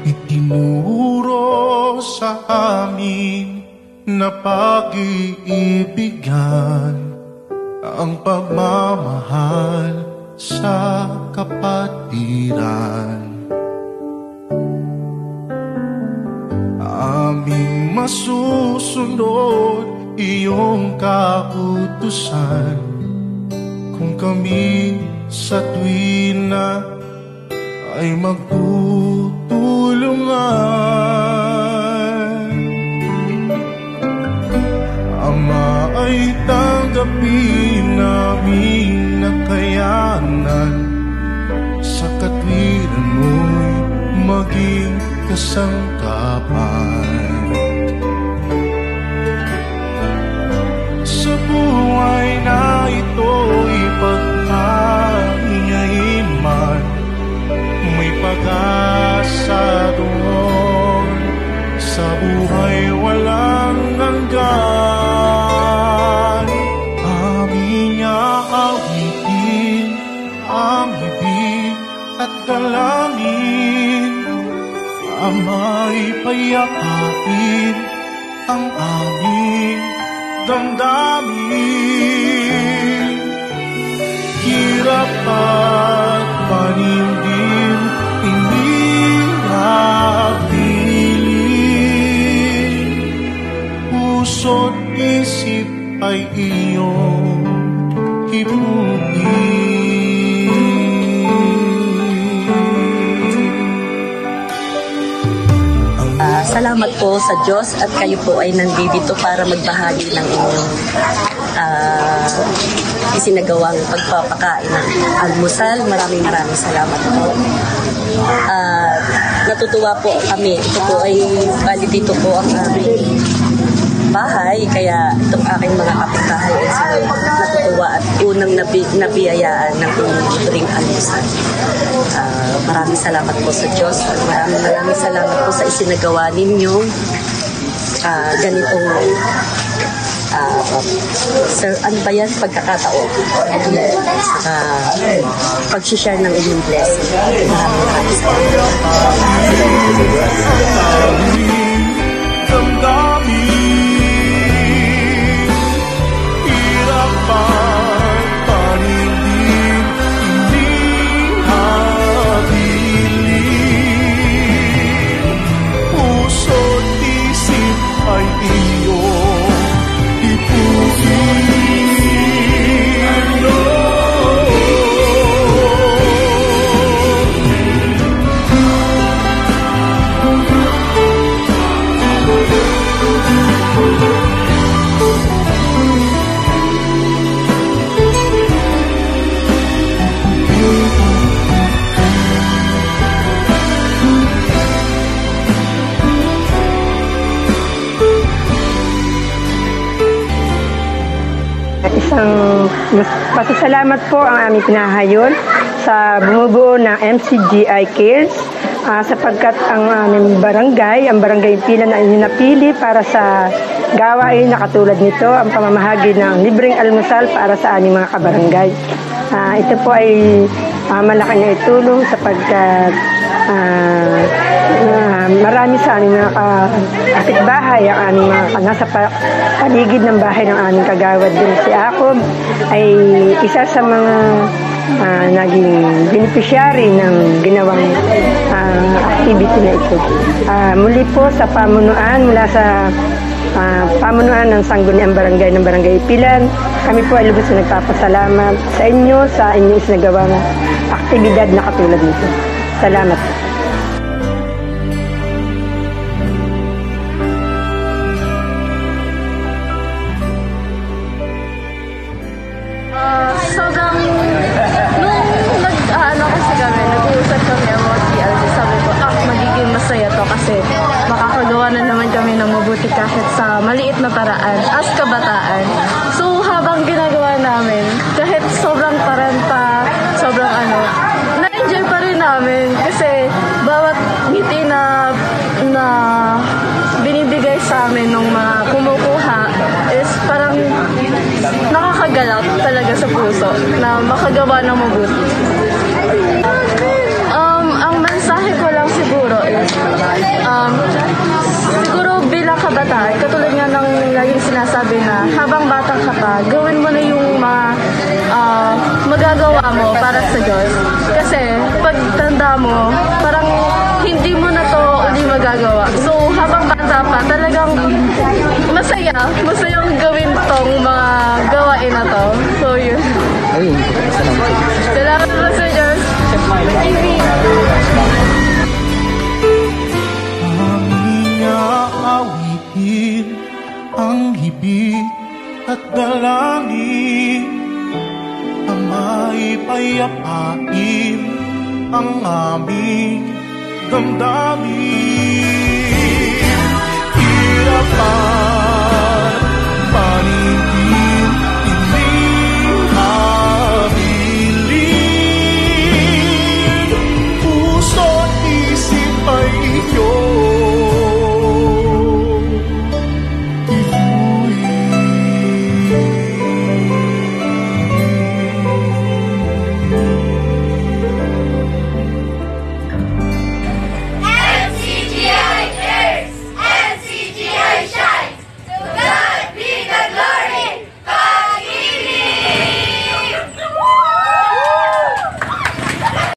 itinuro sa amin na pag-iibigan ang pagmamahal sa kapatiran. Aming masusunod iyong kautusan kung kami sa tuwina ay magtutulungan. Ama, ay tanggapin namin nakayanan sa katwiran mo'y maging kasangkapan. Sa buhay na ito'y pagkahingain man, may pag-asa doon sa buhay walang hanggan. Aming aawitin ang ibig at dalangin, Ama'y payapin ang aming damdamin. Hirap at panimdim, hindi napiling. Puso't isip ay iyong hipuin. Salamat po sa Diyos at kayo po ay nandito para magbahagi ng inyong isinagawang pagpapakain ng almusal. Maraming salamat po. Natutuwa po kami. Ito po ay bali dito po ang aming bahay, kaya itong aking mga kapitbahay ay natutuwa at unang nabiyayaan ng libreng almusal. Maraming salamat po sa Diyos at maraming salamat po sa isinagawa ninyong ganitong sir, ano ba yan? Pagkakataon. Pag-share ng inyong blessing. Maraming pasasalamat po ang aming pinahayon sa bumubuo ng MCGI Cares sapagkat ang aming barangay, ang barangay Pilan na napili para sa gawain na katulad nito, ang pamamahagi ng libreng almusal para sa aming mga kabarangay. Ito po ay malaking itulong sapagkat marami sa aming mga kapitbahay, ang aming mga nasa paligid ng bahay ng aming kagawad din. Si Jacob ay isa sa mga naging beneficiary ng ginawang activity na ito. Muli po sa pamunuan, mula sa pamunuan ng Sangguniang Barangay ng Barangay Pilan, kami po ay lubos na nagpapasalamat sa inyo sa inyong isinagawang aktibidad na katulad nito. Salamat. Sobrang, nung kasi kami, nag-uusap kami about PLG, sabi ko, magiging masaya to kasi makakagawa na naman kami ng mabuti kahit sa maliit na paraan as kabataan. So habang ginagawa namin, kahit sobrang taranta, sobrang na-enjoy pa rin namin kasi bawat ngiti na binibigay sa amin ng mga kumukuha is parang nakakagalak talaga sa puso na makagawa ng mabuti. Ang mensahe ko lang siguro is sinasabi na habang bata ka pa, gawin mo na yung mga magagawa mo para sa Diyos. Kasi pag tanda mo, parang hindi mo na to uli magagawa. So habang bata pa, talagang masayang gawin tong mga gawain na to. So yun. Ayun, salamat. Salamat po sa Diyos. Aming aawitin ang hibig at dalangin, ama'y payapain ang aming damdamin.